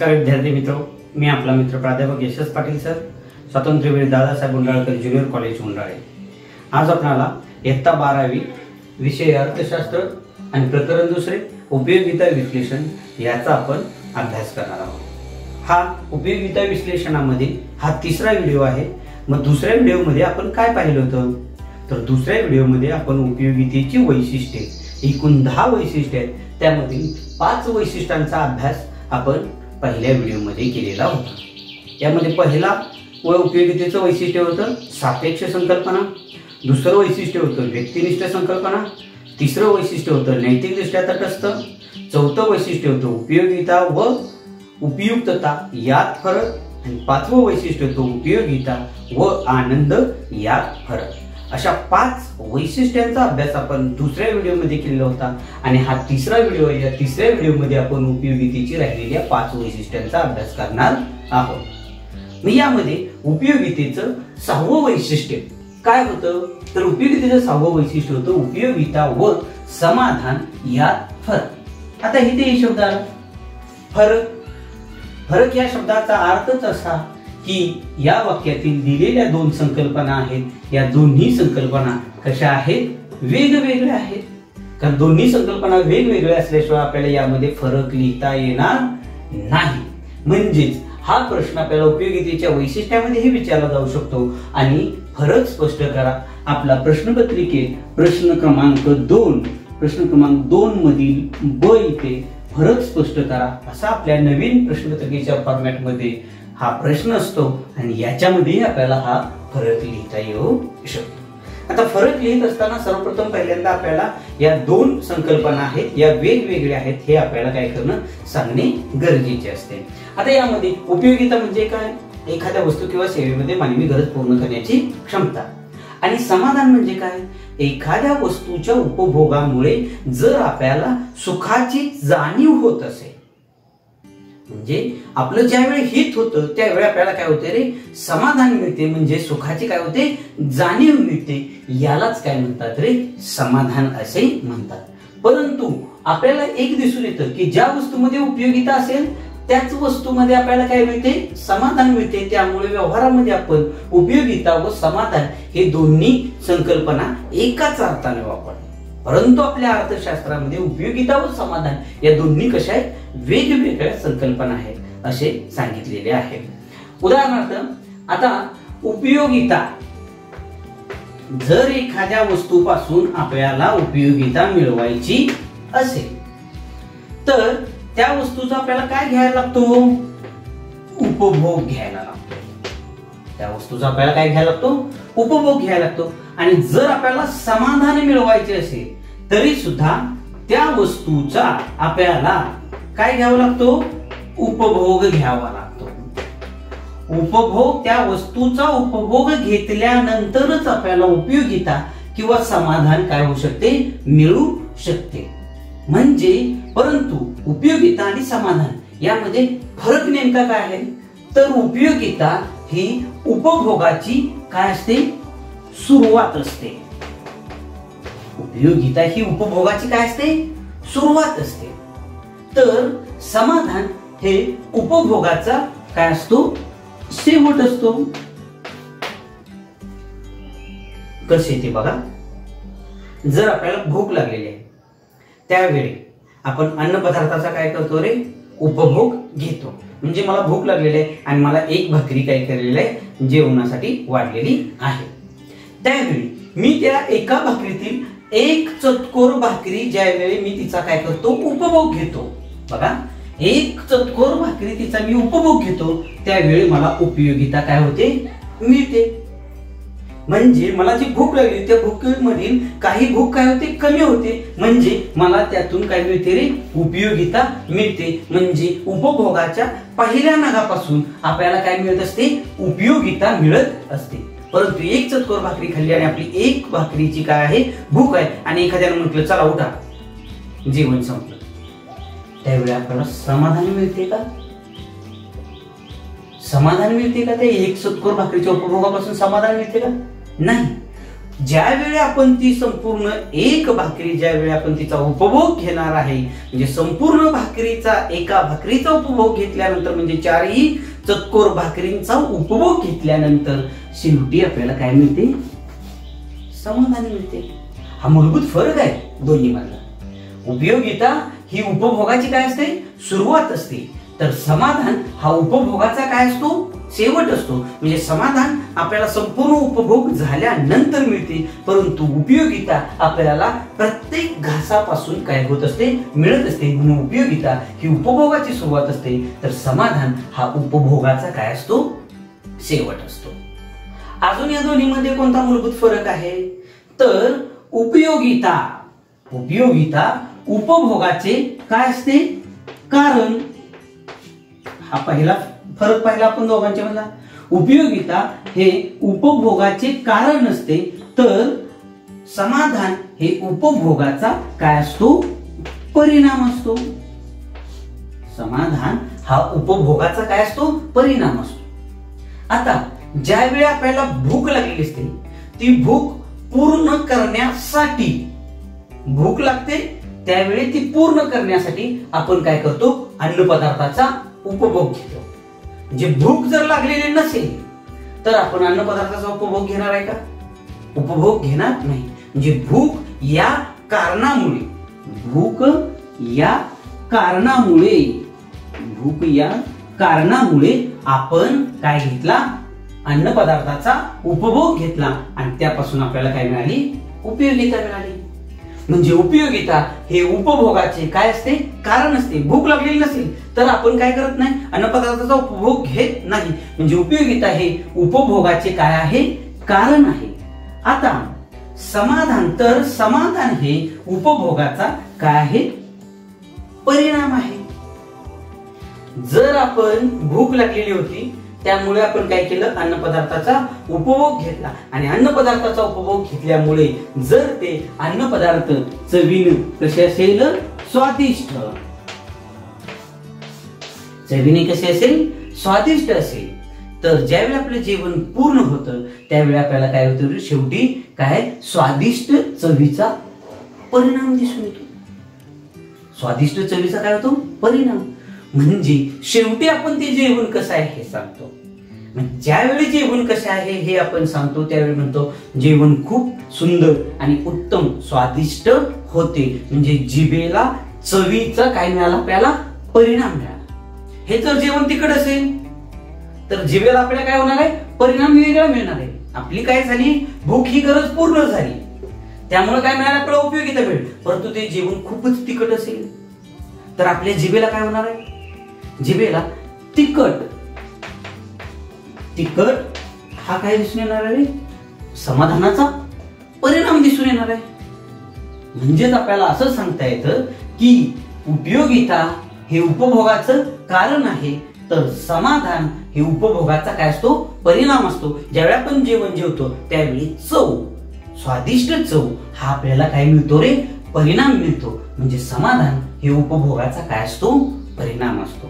नमस्कार विद्यार्थी मित्रों, मी आपला मित्र प्राध्यापक यशस पाटील सर, स्वातंत्र्यवीर दादासाहेब उंडाळकर ज्युनियर कॉलेज उंडाळे। आज आपल्याला इयत्ता 12वी विषय अर्थशास्त्र आणि प्रकरण दुसरे उपयोगिता विश्लेषण याचा आपण अभ्यास करणार आहोत। हा उपयोगिता विश्लेषणामध्ये हा तिसरा व्हिडिओ आहे। मग दुसऱ्या व्हिडिओमध्ये आपण काय पाहिलं होतं, तर दुसऱ्या व्हिडिओमध्ये आपण उपयोगितेची वैशिष्ट्ये, एकूण 10 वैशिष्ट्ये आहेत, त्यामधील 5 वैशिष्ट्यांचा अभ्यास आपण पहिल्या व्हिडिओमध्ये केलेला होता। यामध्ये पहिला उपयोगितेचं वैशिष्ट्य होतं सापेक्ष संकल्पना, दुसरं वैशिष्ट्य होतं व्यक्तिनिष्ठ संकल्पना, तिसरं वैशिष्ट्य होतं नैतिकदृष्ट्या तटस्थ, चौथं वैशिष्ट्य होतं उपयोगिता व उपयुक्तता यात फरक, आणि 5वं वैशिष्ट्य होतं उपयोगिता व आनंद यात फरक। अशा 5 वैशिष्ट्यांचा अभ्यास आपण दुसऱ्या व्हिडिओमध्ये केलेला होता आणि हा तिसरा व्हिडिओ आहे। या तिसऱ्या व्हिडिओमध्ये आपण उपयोगितेची राहिलेल्या 5 वैशिष्ट्यांचा अभ्यास करणार आहोत। मग यामध्ये उपयोगितेचं 6वं वैशिष्ट्य काय होतं, तर उपयोगितेचं 6वं वैशिष्ट्य होतं उपयोगिता व समाधान यात फरक। आता इथे हे शब्द आला फरक। फरक या शब्दाचा अर्थच असा की या वाक्यातील दिलेल्या 2 संकल्पना आहेत, या दोन्ही संकल्पना कशा आहेत, वेगवेगळ्या आहेत। कारण दोन्ही संकल्पना वेगवेगळ्या असल्याशिवाय आपल्याला यामध्ये फरक लिहिता येणार नाही। म्हणजेच हा प्रश्न आपल्याला उपयोगितेच्या वैशिष्ट्यामध्ये विचारला जाऊ शकतो आणि फरक स्पष्ट करा। आपला प्रश्नपत्रिकेत प्रश्न क्रमांक 2 मधील ब इथे फरक स्पष्ट करा असा आपल्या नवीन प्रश्नपत्रिकेच्या फॉर्मॅटमध्ये हा प्रश्न असतो आणि याच्यामध्ये आपल्याला हा फरक लिहिता येऊ शकतो। आता फरक लिहित असताना सर्वप्रथम पहिल्यांदा आपल्याला या 2 संकल्पना आहेत, या वेगवेगळ्या आहेत, हे आपल्याला काय करणं सांगणे गरजेचे असते। आता यामध्ये उपयोगिता म्हणजे काय, एखाद्या वस्तू किंवा सेवेमध्ये मानवी गरज पूर्ण करण्याची क्षमता, आणि समाधान म्हणजे काय, एखाद्या वस्तूच्या उपभोगामुळे जर आपल्याला सुखाची जाणीव होत असेल, म्हणजे आपलं ज्यावेळी हित होतं त्यावेळी आपल्याला काय होते रे, समाधान मिळते, म्हणजे सुखाची काय होते, जाणीव मिळते, यालाच काय म्हणतात रे, समाधान असे म्हणतात। परंतु आपल्याला एक दिसून येतं की ज्या वस्तूमध्ये उपयोगिता असेल त्याच वस्तूमध्ये आपल्याला काय मिळते, समाधान मिळते। त्यामुळे व्यवहारामध्ये आपण उपयोगिता व समाधान हे दोन्ही संकल्पना एकाच अर्थाने वापरतो। परंतु आपल्या अर्थशास्त्रामध्ये उपयोगिता व समाधान या दोन्ही कशा आहेत, वेगवेगळ्या संकल्पना आहेत असे सांगितलेले आहे। उदाहरणार्थ आता उपयोगिता, जर एखाद्या वस्तूपासून आपल्याला उपयोगिता मिळवायची असेल तर त्या वस्तूचा आपल्याला काय घ्यायला लागतो, उपभोग घ्यायला लागतो। त्या वस्तूचा आपल्याला काय घ्यायला लागतो, उपभोग घ्यायला लागतो। आणि जर आपल्याला समाधान मिळवायचे असेल तरी सुद्धा त्या वस्तूचा आपल्याला काय घ्यावा लागतो, उपभोग घ्यावा लागतो। उपभोग, त्या वस्तूचा उपभोग घेतल्यानंतरच आपल्याला उपयोगिता किंवा समाधान काय होऊ शकते, मिळू शकते। म्हणजे परंतु उपयोगिता आणि समाधान यामध्ये फरक नेमका काय आहे, तर उपयोगिता ही उपभोगाची काय असते, सुरुवात असते। उपयोगिता ही उपभोगाची काय असते, सुरुवात असते। तर समाधान हे उपभोगाचा काय असतो, शेवट असतो। कसे ते बघा, जर आपल्याला भूक लागलेली आहे त्यावेळी आपण अन्न पदार्थाचा काय करतो रे, उपभोग घेतो। म्हणजे मला भूक लागलेली आहे आणि मला एक भाकरी काय केलेली आहे, जेवणासाठी वाढलेली आहे, त्यावेळी मी त्या एका भाकरीतील एक चतकोर भाकरी ज्यावेळी मी तिचा काय करतो, उपभोग घेतो। बघा, एक चतकोर भाकरी तिचा मी उपभोग घेतो त्यावेळी मला उपयोगिता काय होते, मिळते। म्हणजे मला जी भूक लागली त्या भूकेमधील काही भूक काय होते, कमी होते, म्हणजे मला त्यातून काय मिळते रे, उपयोगिता मिळते। म्हणजे उपभोगाच्या पहिल्या नगापासून आपल्याला काय मिळत असते, उपयोगिता मिळत असते। परंतु एक चतकोर भाकरी खाल्ली आणि आपली एक भाकरीची काय आहे, भूक आहे, आणि एखाद्याने म्हटलं चला उठा जेवण संपलं, त्यावेळी आपल्याला समाधान मिळते का, समाधान मिळते का, ते एक चतकोर भाकरीच्या उपभोगापासून समाधान मिळते का, नाही। ज्यावेळी आपण ती संपूर्ण एक भाकरी ज्यावेळी आपण तिचा उपभोग घेणार आहे, म्हणजे संपूर्ण भाकरीचा एका भाकरीचा उपभोग घेतल्यानंतर म्हणजे चारही चतकोर भाकरींचा उपभोग घेतल्यानंतर शेवटी आपल्याला काय मिळते? समाधान मिळते. हा मूलभूत फरक आहे दोन्ही मधला. उपयोगिता ही उपभोगाची काय असते? सुरुवात असते. तर समाधान हा उपभोगाचा काय असतो? शेवट असतो. म्हणजे समाधान आपल्याला संपूर्ण उपभोग झाल्यानंतर मिळते, परंतु उपयोगिता आपल्याला प्रत्येक घासापासून काय होत असते? मिळत असते. म्हणून उपयोगिता ही उपभोगाची सुरुवात असते, तर समाधान हा उपभोगाचा काय असतो? शेवट असतो. अजून या दोन्हीमध्ये कोणता मूलभूत फरक आहे? तर उपयोगिता उपभोगाचे काय असते? कारण. हा पहिला फरक पाहिला आपण दोघांच्या मधला. उपयोगिता हे उपभोगाचे कारण असते, तर समाधान हे उपभोगाचा काय असतो? परिणाम असतो. समाधान हा उपभोगाचा काय असतो? परिणाम असतो. आता ज्यावेळी आपल्याला भूक लागलेली असते, ती भूक पूर्ण करण्यासाठी भूक लागते, त्यावेळी ती पूर्ण करण्यासाठी आपण काय करतो? अन्न पदार्थाचा उपभोग घेतो. म्हणजे भूक जर लागलेली नसेल तर आपण अन्न पदार्थाचा उपभोग घेणार आहे का? उपभोग घेणार नाही. म्हणजे भूक या कारणामुळे आपण काय घेतला? अन्न पदार्थाचा उपभोग घेतला आणि त्यापासून आपल्याला काय मिळाली? उपयोगिता मिळाली. म्हणजे उपयोगिता हे उपभोगाचे काय असते? कारण असते. भूक लागलेली नसेल तर आपण काय करत नाही? अन्न पदार्थाचा उपभोग घेत नाही. म्हणजे उपयोगिता हे उपभोगाचे काय आहे? कारण आहे. आता समाधान हे उपभोगाचा काय आहे? परिणाम आहे. जर आपण भूक लागलेली होती त्यामुळे आपण काय केलं? अन्न पदार्थाचा उपभोग घेतला आणि अन्न पदार्थाचा उपभोग घेतल्यामुळे जर ते अन्न पदार्थ चवीने कसे असेल? स्वादिष्ट. चवीने कसे असेल? स्वादिष्ट असेल. तर ज्यावेळी आपलं जेवण पूर्ण होतं त्यावेळी आपल्याला काय होतं? शेवटी काय? स्वादिष्ट चवीचा परिणाम दिसून येतो. स्वादिष्ट चवीचा काय होतो? परिणाम. म्हणजे शेवटी आपण ते जेवण कसं आहे हे सांगतो. ज्यावेळी जेवण कसं आहे हे आपण सांगतो त्यावेळी म्हणतो जेवण खूप सुंदर आणि उत्तम स्वादिष्ट होते. म्हणजे जिभेला चवीचा काय मिळाला? आपल्याला परिणाम मिळाला. हे जर जेवण तिखट असेल तर जिभेला आपल्याला काय होणार आहे? परिणाम वेगळा मिळणार आहे. आपली काय झाली? भूक ही गरज पूर्ण झाली, त्यामुळे काय मिळालं? आपल्याला उपयोगिता मिळेल. परंतु ते जेवण खूपच तिखट असेल तर आपल्या जिभेला काय होणार आहे? जिभेला तिखट हा काय दिसून येणार आहे? समाधानाचा परिणाम दिसून येणार आहे. म्हणजेच आपल्याला असं सांगता येतं की उपयोगिता हे उपभोगाचं कारण आहे, तर समाधान हे उपभोगाचा काय असतो? परिणाम असतो. ज्यावेळी आपण जेवण जेवतो त्यावेळी स्वादिष्ट चव हा आपल्याला काय मिळतो रे? परिणाम मिळतो. म्हणजे समाधान हे उपभोगाचा काय असतो? परिणाम असतो.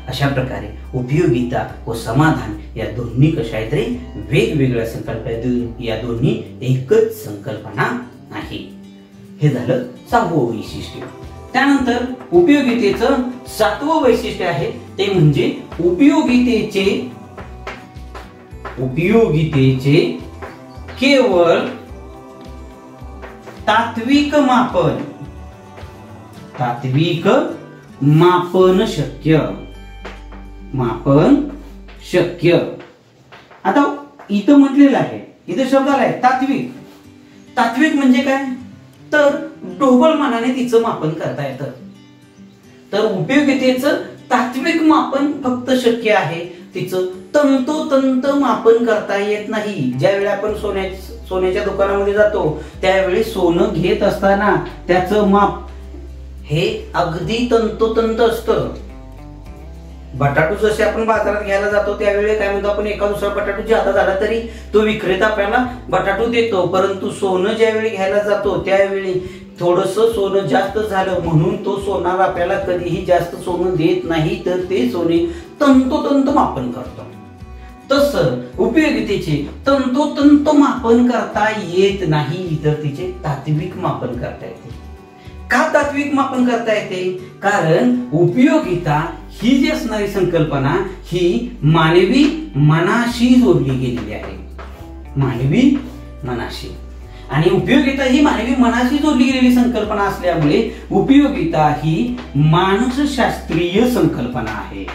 अशा प्रकारे उपयोगिता व समाधान या दोन्ही कशा आहेत रे? वेगवेगळ्या संकल्पना. या दोन्ही एकच संकल्पना नाही. हे झालं 6वं वैशिष्ट्य. त्यानंतर उपयोगितेचं 7वं वैशिष्ट्य आहे ते म्हणजे उपयोगितेचे केवळ तात्विक मापन शक्य. आता इथं म्हटलेलं आहे, इथं शब्द आलाय तात्विक म्हणजे काय? तर ढोबळ मानाने तिचं मापन करता येतं. तर उपयोगितेचं तात्विक मापन फक्त शक्य आहे, तिचं तंतोतंत मापन करता येत नाही. ज्यावेळी आपण सोन्याच्या दुकानामध्ये जातो त्यावेळी सोनं घेत असताना त्याचं माप हे अगदी तंतोतंत असतं. बटाटू जसे आपण बाजारात घ्यायला जातो त्यावेळी काय म्हणतो आपण? एका दुसरा बटाटू जादा झाला तरी तो विक्रेता आपल्याला बटाटू देतो, परंतु सोनं ज्यावेळी घ्यायला जातो त्यावेळी थोडस सोनं जास्त झालं म्हणून तो सोनार आपल्याला कधीही जास्त सोनं देत नाही, तर ते सोने तंतोतंत मापन करतो. तसं उपयोगितेचे तंतोतंत मापन करता येत नाही, तर तिचे तात्विक मापन करता येते. का तात्विक मापन करता येते? कारण उपयोगिता ही जी असणारी संकल्पना ही मानवी मनाशी जोडली गेलेली आहे, मानवी मनाशी. आणि उपयोगिता ही मानवी मनाशी जोडली गेलेली संकल्पना असल्यामुळे उपयोगिता ही मानसशास्त्रीय संकल्पना आहे,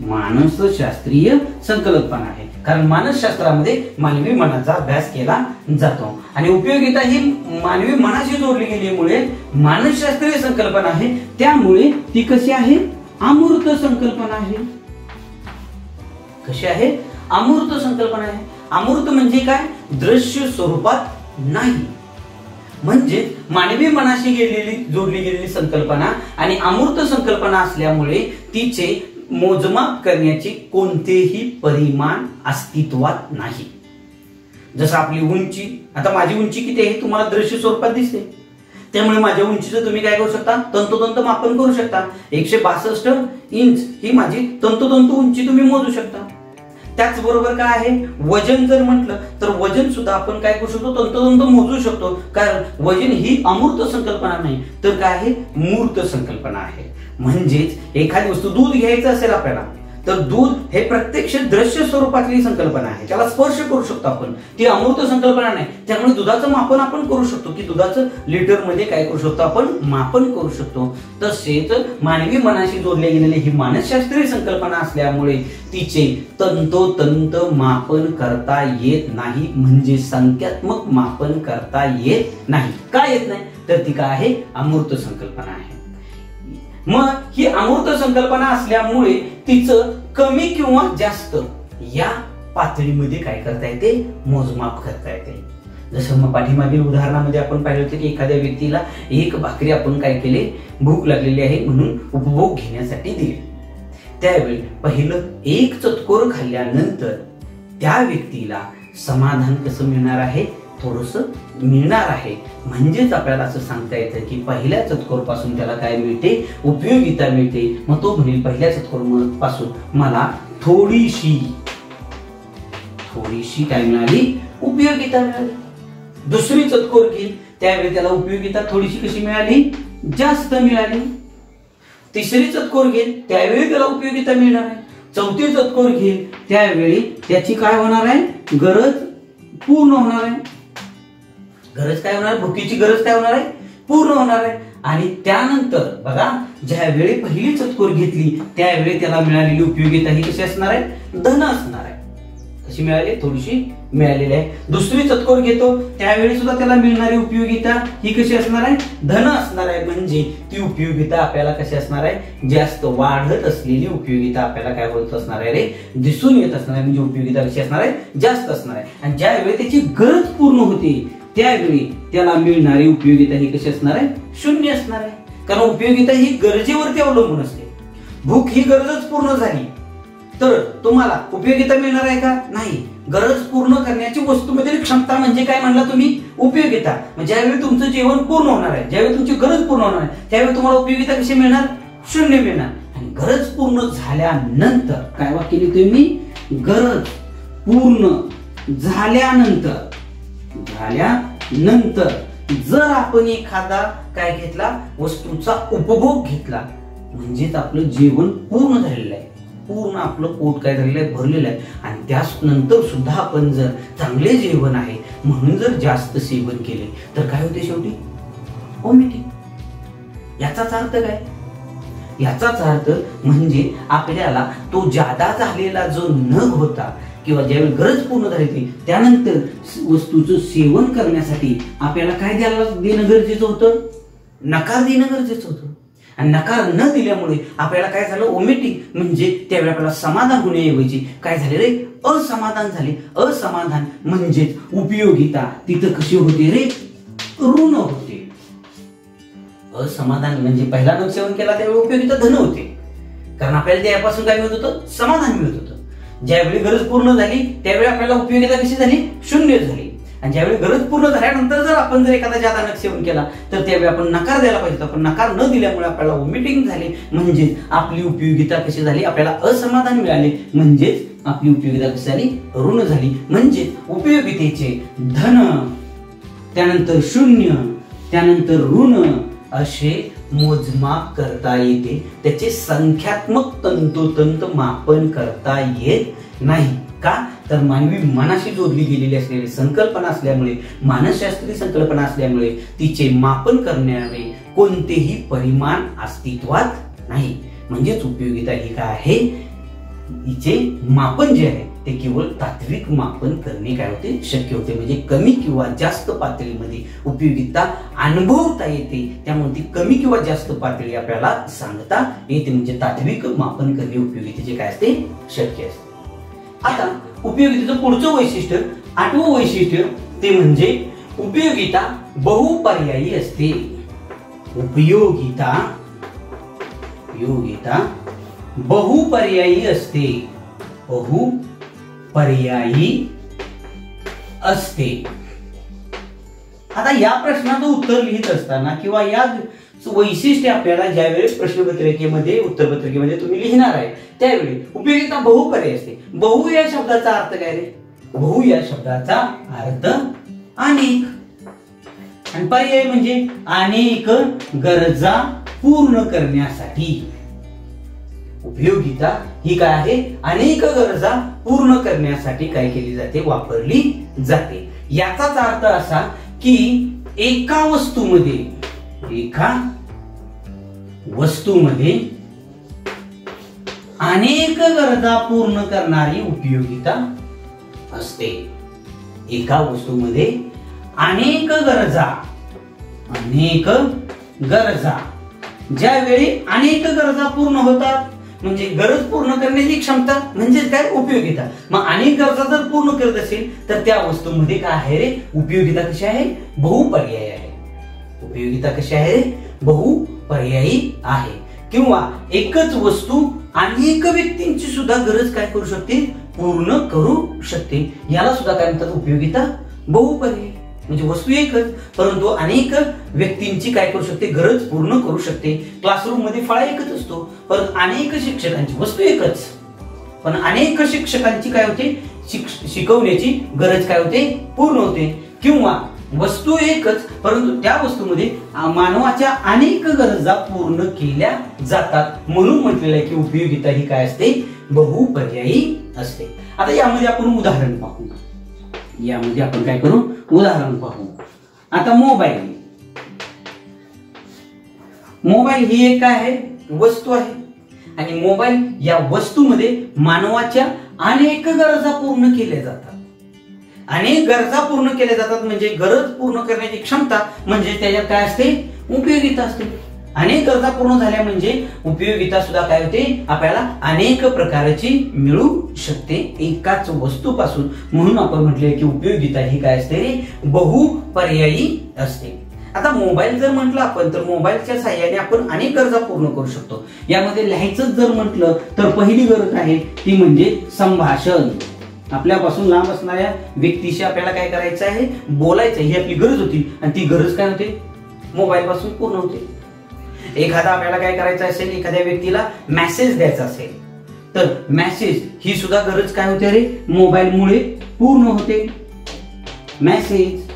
मानसशास्त्रीय संकल्पना आहे. कारण मानसशास्त्रामध्ये मानवी मनाचा अभ्यास केला जातो आणि उपयोगिता ही मानवी मनाशी जोडली गेल्यामुळे मानसशास्त्रीय संकल्पना आहे. त्यामुळे ती कशी आहे? अमूर्त संकल्पना आहे. कशी आहे? अमूर्त संकल्पना आहे. अमूर्त म्हणजे काय? दृश्य स्वरूपात नाही. म्हणजे मानवी मनाशी जोडली गेलेली संकल्पना आणि अमूर्त संकल्पना असल्यामुळे तिचे मोजमाप करण्याचे कोणतेही परिमाण अस्तित्वात नाही. जसं आपली उंची, आता माझी उंची किती आहे तुम्हाला दृश्य स्वरूपात दिसते, त्यामुळे माझ्या उंचीचं तुम्ही काय करू शकता? तंतोतंत मापन करू शकता. 162 इंच ही माझी तंतोतंत उंची तुम्ही मोजू शकता. त्याचबरोबर काय आहे? वजन जर म्हटलं तर वजन सुद्धा आपण काय करू शकतो? तंतोतंत मोजू शकतो. कारण वजन ही अमूर्त संकल्पना नाही, तर काय आहे? मूर्त संकल्पना आहे. म्हणजेच एखादी वस्तू, दूध घ्यायचं असेल आपल्याला, तर दूध हे प्रत्यक्ष दृश्य स्वरूपातली संकल्पना आहे, त्याला स्पर्श करू शकतो आपण, ती अमूर्त संकल्पना नाही. त्यामुळे दुधाचं मापन आपण करू शकतो, की दुधाचं लिटर मध्ये काय करू शकतो? आपण मापन करू शकतो. तसेच मानवी मनाशी जोडले गेलेली ही मानसशास्त्रीय संकल्पना असल्यामुळे तिचे तंतोतंत मापन करता येत नाही, म्हणजे संख्यात्मक मापन करता येत नाही. का येत नाही? तर ती काय आहे? अमूर्त संकल्पना आहे. मग ही अमूर्त संकल्पना असल्यामुळे तिचं कमी किंवा जास्त या पातळीमध्ये काय करता येते? मोजमाप करता येते. जसं मग पाठीमागील उदाहरणामध्ये आपण पाहिलं होतं की एखाद्या व्यक्तीला एक भाकरी आपण काय केले? भूक लागलेली आहे म्हणून उपभोग घेण्यासाठी दिली. त्यावेळी पहिलं एक चतकोर खाल्ल्यानंतर त्या व्यक्तीला समाधान कसं मिळणार आहे? थोडंसं मिळणार आहे. म्हणजेच आपल्याला असं सांगता येतं की पहिल्या चतकोर पासून त्याला काय मिळते? उपयोगिता मिळते. मग तो म्हणेल पहिल्या चतकोर पासून मला थोडीशी काय मिळाली? उपयोगिता मिळाली. दुसरी चतकोर घेईल त्यावेळी त्याला उपयोगिता थोडीशी कशी मिळाली? जास्त मिळाली. तिसरी चतकोर घेईल त्यावेळी त्याला उपयोगिता मिळणार आहे. चौथी चतकोर घेईल त्यावेळी त्याची काय होणार आहे? गरज पूर्ण होणार आहे. गरज काय होणार? भुकीची गरज काय होणार आहे? पूर्ण होणार आहे. आणि त्यानंतर बघा, ज्यावेळी पहिली चतकोर घेतली त्यावेळी त्याला मिळालेली उपयोगिता ही कशी असणार आहे? धन असणार आहे. कशी मिळाली? थोडीशी मिळालेली आहे. दुसरी चतकोर घेतो त्यावेळी सुद्धा त्याला मिळणारी उपयोगिता ही कशी असणार आहे? धन असणार आहे. म्हणजे ती उपयोगिता आपल्याला कशी असणार आहे? जास्त वाढत असलेली उपयोगिता आपल्याला काय होत असणार आहे रे? दिसून येत असणार आहे. म्हणजे उपयोगिता कशी असणार आहे? जास्त असणार आहे. आणि ज्यावेळी त्याची गरज पूर्ण होते त्यावेळी त्याला मिळणारी उपयोगिता ही कशी असणार आहे? शून्य असणार आहे. कारण उपयोगिता ही गरजेवरती अवलंबून असते. भूक ही गरजच पूर्ण झाली तर तुम्हाला उपयोगिता मिळणार आहे का? नाही. गरज पूर्ण करण्याची वस्तूमधील क्षमता म्हणजे काय म्हणला तुम्ही? उपयोगिता. ज्यावेळी तुमचं जेवण पूर्ण होणार आहे, ज्यावेळी तुमची गरज पूर्ण होणार आहे, त्यावेळी तुम्हाला उपयोगिता कशी मिळणार? शून्य मिळणार. आणि गरज पूर्ण झाल्यानंतर काय वाक्य लिहितोय मी? गरज पूर्ण झाल्यानंतर जर आपण एखादा काय घेतला? वस्तूचा उपभोग घेतला, म्हणजेच आपलं जेवण पूर्ण झालेलं आहे, पूर्ण आपलं पोट काय झालेलं आहे? भरलेलं आहे. आणि त्यानंतर सुद्धा आपण जर चांगले जेवण आहे म्हणून जर जास्त सेवन केले तर काय होते? शेवटी वॉमिटिंग. याचाच अर्थ काय? याचाच अर्थ म्हणजे आपल्याला तो जादा झालेला जो नग होता किंवा ज्यावेळी गरज पूर्ण झाली त्यानंतर वस्तूचं सेवन करण्यासाठी आपल्याला काय देणं गरजेचं होतं? नकार देणं गरजेचं होतं. आणि नकार न दिल्यामुळे आपल्याला काय झालं? वॉमिटिंग. म्हणजे त्यावेळी आपल्याला समाधान होण्याऐवजी काय झाले रे? असमाधान झाले. असमाधान म्हणजेच उपयोगिता तिथं कशी होते रे? ऋण होते. असमाधान म्हणजे पहिला नग सेवन केला त्यावेळी उपयोगिता धन होते, कारण आपल्याला त्यापासून काय मिळत होतं? समाधान मिळत होतं. ज्यावेळी गरज पूर्ण झाली त्यावेळी आपल्याला उपयोगिता कशी झाली? शून्य झाली. आणि ज्यावेळी गरज पूर्ण झाल्यानंतर जर आपण जर एखादा जादा सेवन केला तर त्यावेळी आपण नकार द्यायला पाहिजे. आपण नकार न दिल्यामुळे आपल्याला वॉमिटिंग झाली, म्हणजेच आपली उपयोगिता कशी झाली, आपल्याला असमाधान मिळाले, म्हणजेच आपली उपयोगिता कशी झाली, ऋण झाली. म्हणजे उपयोगितेचे धन, त्यानंतर शून्य, त्यानंतर ऋण असे मोजमाप करता येते. त्याचे संख्यात्मक तंतोतंत मापन करता येत नाही. का तर मानवी मनाशी जोडली गेलेली असलेली संकल्पना असल्यामुळे, मानसशास्त्रीय संकल्पना असल्यामुळे तिचे मापन करणारे कोणतेही परिमाण अस्तित्वात नाही. म्हणजेच उपयोगिता ही काय आहे, हिचे मापन जे आहे ते केवळ तात्विक मापन करणे काय होते, शक्य होते. म्हणजे कमी किंवा जास्त पातळीमध्ये उपयोगिता अनुभवता येते. त्यामुळे ती कमी किंवा जास्त पातळी आपल्याला सांगता येते. म्हणजे तात्विक मापन करणे उपयोगितेचे काय असते, शक्य असते. आता उपयोगितेचं पुढचं वैशिष्ट्य, 8वं वैशिष्ट्य ते म्हणजे उपयोगिता बहुपर्यायी असते. उपयोगिता बहुपर्यायी असते. बहुपर्यायी असते. आता या प्रश्नाचं उत्तर लिहित असताना किंवा या वैशिष्ट्य आपल्याला ज्यावेळेस प्रश्नपत्रिकेमध्ये, उत्तरपत्रिकेमध्ये तुम्ही लिहिणार आहे त्यावेळी उपयोगिता बहुपर्यायी असते. बहु या शब्दाचा अर्थ काय रे? बहु या शब्दाचा अर्थ अनेक, आणि पर्याय म्हणजे अनेक गरजा पूर्ण करण्यासाठी. उपयोगिता ही काय आहे, अनेक गरजा पूर्ण करण्यासाठी काय केली जाते, वापरली जाते. याचाच अर्थ असा की एका वस्तूमध्ये अनेक गरजा पूर्ण करणारी उपयोगिता असते. एका वस्तूमध्ये अनेक गरजा ज्यावेळी अनेक गरजा पूर्ण होतात, म्हणजे गरज पूर्ण करण्याची क्षमता म्हणजे काय, उपयोगिता. मग अनेक गरजा जर पूर्ण करत असेल तर त्या वस्तूमध्ये काय आहे रे, उपयोगिता कशी आहे, बहुपर्यायी आहे. उपयोगिता कशी आहे, बहुपर्यायी आहे. किंवा एकच वस्तू अनेक व्यक्तींची सुद्धा गरज काय करू शकते, पूर्ण करू शकते. याला सुद्धा काय म्हणतात, उपयोगिता बहुपर्यायी. म्हणजे वस्तू एकच परंतु अनेक व्यक्तींची काय करू शकते, गरज पूर्ण करू शकते. क्लासरूम मध्ये फळा एकच असतो परंतु अनेक शिक्षकांची, वस्तू एकच पण अनेक शिक्षकांची काय होते, शिकवण्याची गरज काय होते, पूर्ण होते. किंवा वस्तू एकच परंतु त्या वस्तूमध्ये मानवाच्या अनेक गरजा पूर्ण केल्या जातात. म्हणून म्हटलेलं आहे की उपयोगिता ही काय असते, बहुपर्यायी असते. आता यामध्ये आपण उदाहरण पाहू. यामध्ये आपण काय करू, उदाहरण पाहू. आता मोबाईल ही एक काय आहे, वस्तू आहे. आणि मोबाईल या वस्तूमध्ये मानवाच्या अनेक गरजा पूर्ण केल्या जातात. अनेक गरजा पूर्ण केल्या जातात म्हणजे गरज पूर्ण करण्याची क्षमता, म्हणजे त्याच्यात काय असते, उपयोगिता असते. अनेक गरजा पूर्ण झाल्या म्हणजे उपयोगिता सुद्धा काय होते, आपल्याला अनेक प्रकारची मिळू शकते एकाच वस्तूपासून. म्हणून आपण म्हटले की उपयोगिता ही काय असते, बहुपर्यायी असते. आता मोबाईल जर म्हटलं आपण तर मोबाईलच्या साहाय्याने आपण अनेक गरजा पूर्ण करू शकतो. यामध्ये लिहायचं जर म्हटलं तर पहिली गरज आहे ती म्हणजे संभाषण. आपल्यापासून लांब असणाऱ्या व्यक्तीशी आपल्याला काय करायचं आहे, बोलायचं, ही आपली गरज होती. आणि ती गरज काय होते, मोबाईल पासून पूर्ण होते. एखादा आपल्याला काय करायचं असेल, एखाद्या व्यक्तीला मेसेज द्यायचा असेल तर मेसेज ही सुद्धा गरज काय होते रे, मोबाईलमुळे पूर्ण होते. मेसेज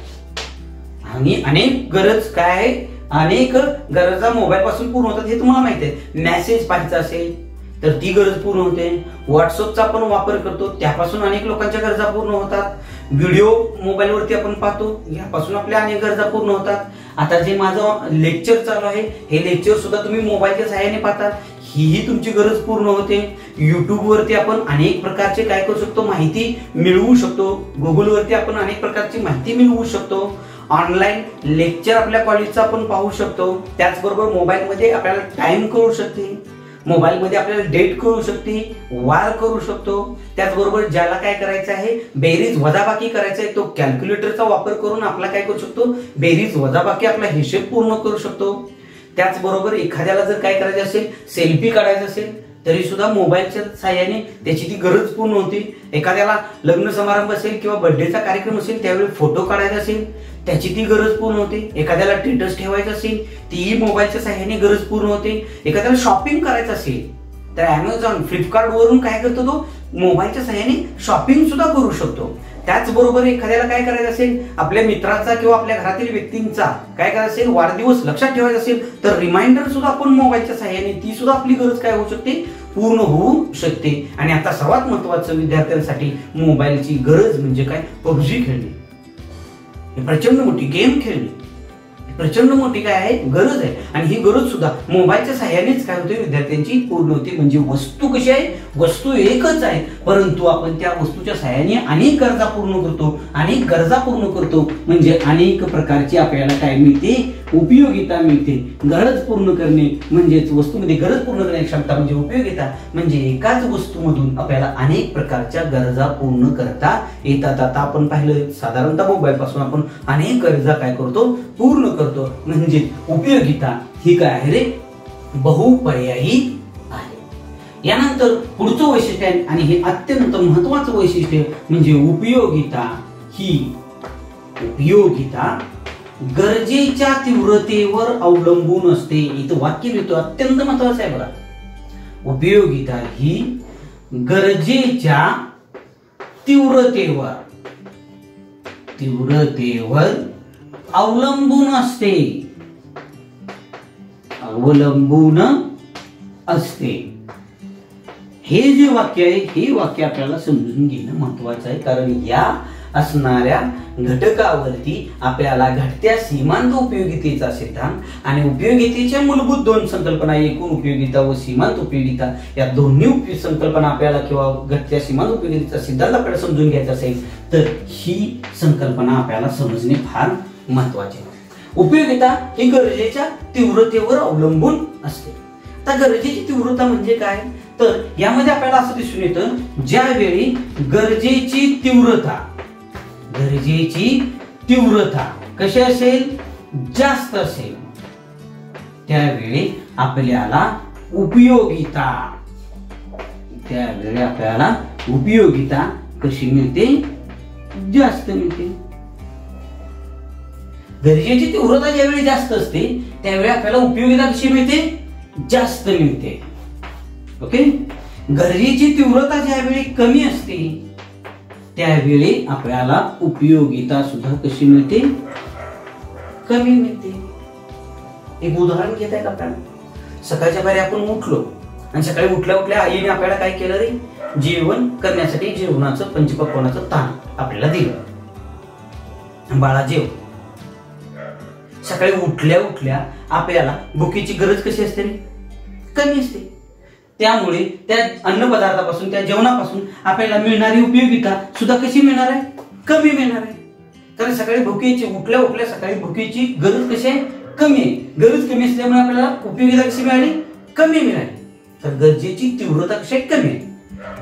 आणि अनेक गरज काय आहे, अनेक गरजा मोबाईल पासून पूर्ण होतात हे तुम्हाला माहिती आहे. मेसेज पाहायचा असेल तर ती गरज पूर्ण होते. व्हॉट्सअपचा आपण वापर करतो त्यापासून अनेक लोकांच्या गरजा पूर्ण होतात. व्हिडिओ मोबाईलवरती आपण पाहतो यापासून आपल्या अनेक गरजा पूर्ण होतात. आता जे माझं लेक्चर चालू आहे हे लेक्चर सुद्धा तुम्ही मोबाईलच्या सहाय्याने पाहतात, ही तुमची गरज पूर्ण होते. युट्यूब वरती आपण अनेक प्रकारचे काय करू शकतो, माहिती मिळवू शकतो. गुगल वरती आपण अनेक प्रकारची माहिती मिळवू शकतो. ऑनलाईन लेक्चर आपल्या कॉलेजचा आपण पाहू शकतो. त्याचबरोबर मोबाईलमध्ये आपल्याला टाइम कळू शकते, मोबाईलमध्ये आपल्याला डेट कळू शकते, वार करू शकतो. त्याचबरोबर ज्याला काय करायचं आहे, बेरीज वजाबाकी करायचा आहे तो कॅल्क्युलेटरचा वापर करून आपला काय करू शकतो, बेरीज वजाबाकी आपला हिशेब पूर्ण करू शकतो. त्याचबरोबर एखाद्याला जर काय करायचं असेल, सेल्फी काढायचं असेल तरी सुद्धा मोबाईलच्या साहाय्याने त्याची ती गरज पूर्ण होती. एखाद्याला लग्न समारंभ असेल किंवा बर्थडेचा कार्यक्रम असेल त्यावेळी फोटो काढायचा असेल त्याची ती गरज पूर्ण होते. एखाद्याला स्टेटस ठेवायचं असेल तीही मोबाईलच्या साहाय्याने गरज पूर्ण होते. एखाद्याला शॉपिंग करायचं असेल तर अमेझॉन फ्लिपकार्ट वरून काय करतो तो मोबाईलच्या साहाय्याने शॉपिंग सुद्धा करू शकतो. त्याचबरोबर एखाद्याला काय करायचं असेल आपल्या मित्राचा किंवा आपल्या घरातील व्यक्तींचा काय करायचं असेल वाढदिवस लक्षात ठेवायचा असेल तर रिमाइंडर सुद्धा आपण मोबाईलच्या साहाय्याने ती सुद्धा आपली गरज काय होऊ शकते पूर्ण होऊ शकते. आणि आता सर्वात महत्वाचं विद्यार्थ्यांसाठी मोबाईलची गरज म्हणजे काय पबजी खेळणे, प्रचंड मोठी गेम खेळणे, प्रचंड मोठी काय आहे गरज आहे. आणि ही गरज सुद्धा मोबाईलच्या साहाय्यानेच काय होते विद्यार्थ्यांची पूर्ण होते. म्हणजे वस्तू कशी आहे वस्तू एकच आहे परंतु आपण त्या वस्तूच्या साहाय्याने अनेक गरजा पूर्ण करतो. अनेक गरजा पूर्ण करतो म्हणजे अनेक प्रकारची आपल्याला काय मिळते उपयोगिता मिळते. गरज पूर्ण करणे म्हणजेच वस्तूमध्ये गरज पूर्ण करण्याची क्षमता म्हणजे उपयोगिता. म्हणजे एकाच वस्तूमधून आपल्याला अनेक प्रकारच्या गरजा पूर्ण करता येतात. आता आपण पाहिलं साधारणतः मोबाईल पासून आपण अनेक गरजा काय करतो पूर्ण करतो. म्हणजे उपयोगिता ही काय आहे रे बहुपर्यायी आहे. यानंतर पुढचं वैशिष्ट्य आहे आणि हे अत्यंत महत्वाचं वैशिष्ट्य म्हणजे उपयोगिता गरजेच्या तीव्रतेवर अवलंबून असते. इथं वाक्य लिहितो अत्यंत महत्वाचं आहे बघा. उपयोगिता ही गरजेच्या तीव्रतेवर अवलंबून असते. हे जे वाक्य आहे हे वाक्य आपल्याला समजून घेणं महत्वाचं आहे कारण या असणाऱ्या घटकावरती आपल्याला घटत्या सीमांत उपयोगितेचा सिद्धांत आणि उपयोगितेच्या मूलभूत दोन संकल्पना एकूण उपयोगिता व सीमांत उपयोगिता या दोन्ही संकल्पना आपल्याला किंवा घटत्या सीमांत उपयोगितेचा सिद्धांत आपल्याला समजून घ्यायचा असेल तर ही संकल्पना आपल्याला समजणे फार महत्वाचे. उपयोगिता ही गरजेच्या तीव्रतेवर अवलंबून असते. आता गरजेची तीव्रता म्हणजे काय तर यामध्ये आपल्याला असं दिसून येतं ज्यावेळी गरजेची तीव्रता कशी असेल जास्त असेल त्यावेळी आपल्याला उपयोगिता कशी मिळते जास्त मिळते. गरजेची तीव्रता ज्यावेळी जास्त असते त्यावेळी आपल्याला उपयोगिता कशी मिळते जास्त मिळते. ओके. गरजेची तीव्रता ज्यावेळी कमी असते त्यावेळी आपल्याला उपयोगिता सुद्धा कशी मिळते कमी मिळते. एक उदाहरण घेत आहे आपल्याला. सकाळच्या पारी आपण उठलो आणि सकाळी उठल्या उठल्या आईने आपल्याला काय केलं रे जेवण करण्यासाठी जेवणाचं पंचपक्वान्नाचं ताण आपल्याला दिलं. बाळा जेव. सकाळी उठल्या उठल्या आपल्याला भुकेची गरज कशी असते कमी असते. त्यामुळे त्या अन्न पदार्थापासून त्या जेवणापासून आपल्याला मिळणारी उपयोगिता सुद्धा कशी मिळणार आहे कमी मिळणार आहे. कारण सकाळी भुकेची उठल्या उठल्या सकाळी भुकेची गरज कशी आहे कमी आहे. गरज कमी असल्यामुळे आपल्याला उपयोगिता कशी मिळाली कमी मिळाली. तर गरजेची तीव्रता कशी आहे कमी आहे.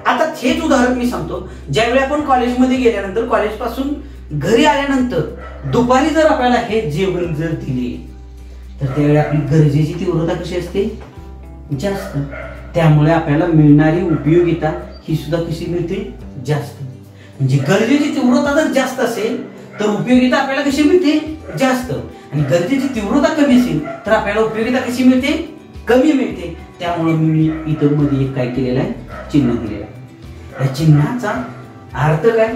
आता हेच उदाहरण मी सांगतो. ज्यावेळी आपण कॉलेजमध्ये गेल्यानंतर कॉलेज पासून घरी आल्यानंतर दुपारी जर आपल्याला हे जेवण जर दिले तर त्यावेळी आपली गरजेची तीव्रता कशी असते जास्त. त्यामुळे आपल्याला मिळणारी उपयोगिता ही सुद्धा कशी मिळते जास्त. म्हणजे गरजेची तीव्रता जर जास्त असेल तर उपयोगिता आपल्याला कशी मिळते जास्त आणि गरजेची तीव्रता कमी असेल तर आपल्याला उपयोगिता कशी मिळते कमी मिळते. त्यामुळे मी इतर मध्ये एक काय केलेलं आहे चिन्ह दिलेलं आहे. या चिन्हाचा अर्थ काय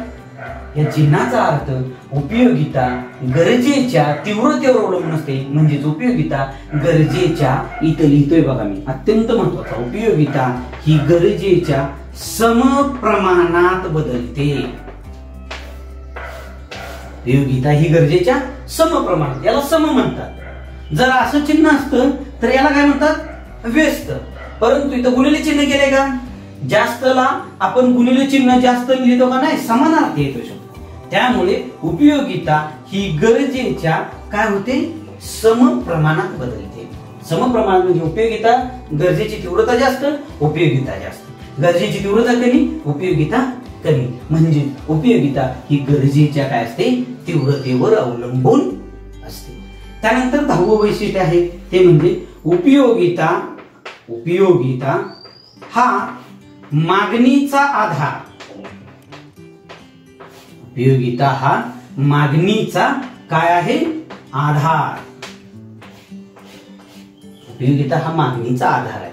या चिन्हाचा अर्थ उपयोगिता गरजेच्या तीव्रतेवर अवलंबून असते. म्हणजेच उपयोगिता गरजेच्या इथं लिहितोय बघा मी अत्यंत महत्वाचा. उपयोगिता ही गरजेच्या समप्रमाणात बदलते. उपयोगिता ही गरजेच्या समप्रमाणात याला सम म्हणतात. जर असं चिन्ह असतं तर याला काय म्हणतात व्यस्त. परंतु इथं गुणिले चिन्ह केले का जास्तला आपण गुणिले चिन्ह जास्त लिहितो का नाही समानार्थी येतो शब्द. त्यामुळे उपयोगिता ही गरजेच्या काय होते समप्रमाणात बदलते. समप्रमाणात म्हणजे उपयोगिता गरजेची तीव्रता जास्त उपयोगिता जास्त गरजेची तीव्रता कमी उपयोगिता कमी. म्हणजे उपयोगिता ही गरजेच्या काय असते तीव्रतेवर अवलंबून असते. त्यानंतर 10वं वैशिष्ट्य आहे ते म्हणजे उपयोगिता हा मागणीचा आधार, उपयोगिता हा मागणीचा काय आहे? आधार. उपयोगिता हा मागणीचा आधार आहे.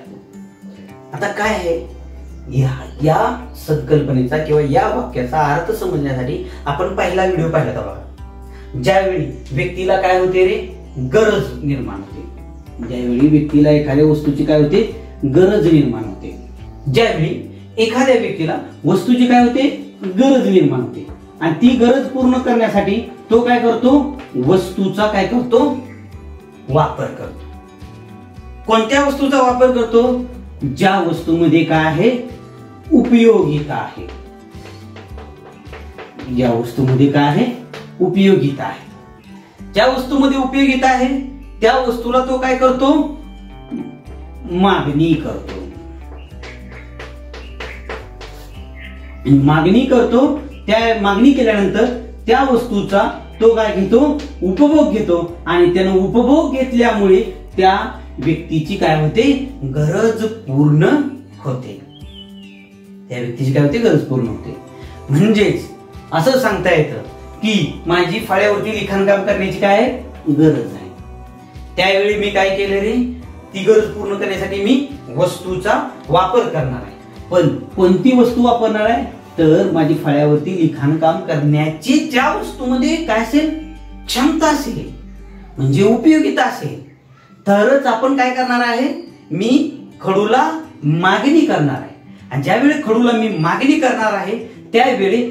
आता काय आहे या संकल्पनेचा किंवा या वाक्याचा अर्थ समजण्यासाठी आपण पहिला व्हिडिओ पाहिला होता. ज्यावेळी व्यक्तीला काय होते रे? गरज निर्माण होते. ज्यावेळी व्यक्तीला एखाद्या वस्तूची काय होते? गरज निर्माण होते. ज्यावेळी एखाद्या व्यक्तीला वस्तूची काय होते? गरज निर्माण होते आणि ती गरज पूर्ण करण्यासाठी तो काय करतो? वस्तूचा काय करतो? वापर करतो. कोणत्या वस्तूचा वापर करतो? ज्या वस्तूमध्ये काय आहे? उपयोगिता आहे. ज्या वस्तूमध्ये काय आहे? उपयोगिता आहे. ज्या वस्तूमध्ये उपयोगिता आहे त्या वस्तूला तो काय करतो? मागणी करतो. मागणी करतो. त्या मागणी केल्यानंतर त्या वस्तूचा तो काय घेतो? उपभोग घेतो आणि त्यानं उपभोग घेतल्यामुळे त्या व्यक्तीची काय होते? गरज पूर्ण होते. त्या व्यक्तीची काय होते? गरज पूर्ण होते. म्हणजेच असं सांगता येतं की माझी फळ्यावरती लिखाणकाम करण्याची काय गरज आहे. त्यावेळी मी काय केलं रे? ती गरज पूर्ण करण्यासाठी मी वस्तूचा वापर करणार आहे. पण कोणती वस्तू वापरणार आहे? तर माझी फळ्यावरती लिखाणकाम करण्याची ज्या वस्तूमध्ये काय असेल? क्षमता असेल, म्हणजे उपयोगिता असेल, तरच आपण काय करणार आहे? मी खडूला मागणी करणार आहे. आणि ज्यावेळी खडूला मी मागणी करणार आहे त्यावेळी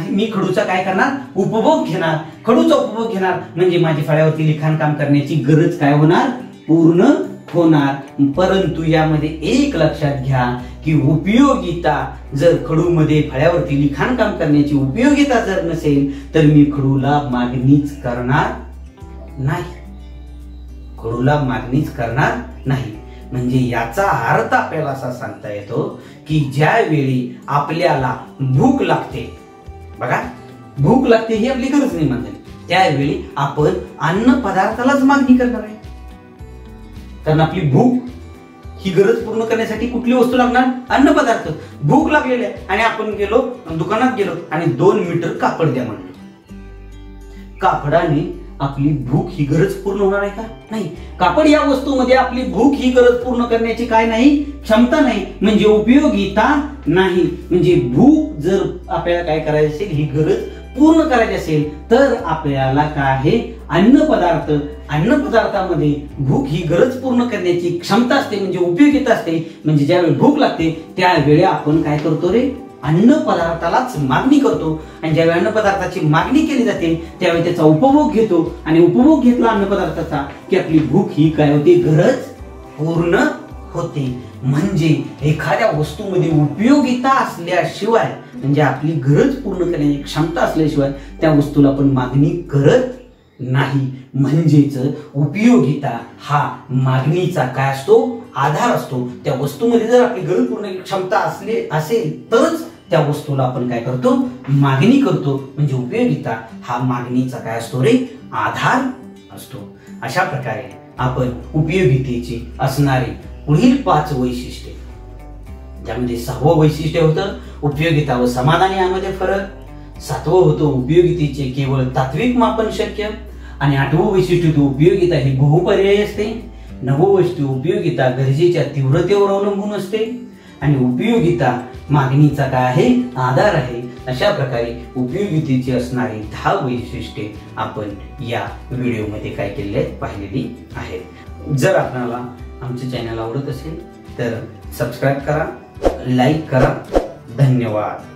मी खडूचा काय करणार? उपभोग घेणार. खडूचा उपभोग घेणार म्हणजे माझी फळ्यावरती लिखाणकाम करण्याची गरज काय होणार? पूर्ण होणार. परंतु यामध्ये एक लक्षात घ्या की उपयोगिता जर खडूमध्ये फळ्यावरती लिखाणकाम करण्याची उपयोगिता जर नसेल तर मी खडूला मागणीच करणार नाही. खडूला मागणीच करणार नाही. म्हणजे याचा अर्थ आपल्याला असा सांगता येतो की ज्यावेळी आपल्याला भूक लागते, बघा भूक लागते ही आपली गरज निर्माण झाली, त्यावेळी आपण अन्न पदार्थालाच मागणी करणार आहे. कारण आपली भूक ही गरज पूर्ण करण्यासाठी कुठली वस्तू लागणार? अन्न पदार्थ. भूक लागलेली आहे आणि आपण गेलो दुकानात गेलो आणि 2 मीटर कापड द्या म्हणलो. कापडाने आपली भूक ही गरज पूर्ण होणार आहे का? नाही. कापड या वस्तूमध्ये आपली भूक ही गरज पूर्ण करण्याची काय नाही? क्षमता नाही, म्हणजे उपयोगिता नाही. म्हणजे भूक जर आपल्याला काय करायची असेल, ही गरज पूर्ण करायची असेल तर आपल्याला काय आहे? अन्न पदार्थ. अन्न पदार्थामध्ये भूक ही गरज पूर्ण करण्याची क्षमता असते, म्हणजे उपयोगिता असते. म्हणजे ज्यावेळी भूक लागते त्यावेळी आपण काय करतो रे? अन्न पदार्थालाच मागणी करतो. आणि ज्यावेळी अन्न पदार्थाची मागणी केली जाते त्यावेळी त्याचा उपभोग घेतो आणि उपभोग घेतला अन्न पदार्थाचा की आपली भूक ही काय होते? गरज पूर्ण होते. म्हणजे एखाद्या वस्तूमध्ये उपयोगिता असल्याशिवाय, म्हणजे आपली गरज पूर्ण करण्याची क्षमता असल्याशिवाय त्या वस्तूला आपण मागणी करत नाही. म्हणजेच उपयोगिता हा मागणीचा काय असतो? आधार असतो. त्या वस्तूमध्ये जर आपली गरज पूर्ण क्षमता असेल तरच त्या वस्तूला आपण काय करतो? मागणी करतो. म्हणजे उपयोगिता हा मागणीचा काय असतो रे? आधार असतो. अशा प्रकारे आपण उपयोगितेची असणारी पुढील 5 वैशिष्ट्ये, ज्यामध्ये 6वं वैशिष्ट्य होतं उपयोगिता व समाधान यामध्ये फरक, 7वं होतं उपयोगितेचे केवळ तात्विक मापन शक्य, आणि 8वं वैशिष्ट्य होतं उपयोगिता ही बहुपर्यायी असते, 9वं वैशिष्ट्य उपयोगिता गरजेच्या तीव्रतेवर अवलंबून असते, आणि उपयोगिता मागणीचा काय आहे? आधार आहे. अशा प्रकारे उपयोगितेची असणारी 10 वैशिष्ट्ये आपण या व्हिडिओमध्ये काय केलेली आहेत? पाहिलेली आहेत. जर आपल्याला आमचे चॅनल आवडत असेल तर सबस्क्राईब करा, लाईक करा. धन्यवाद.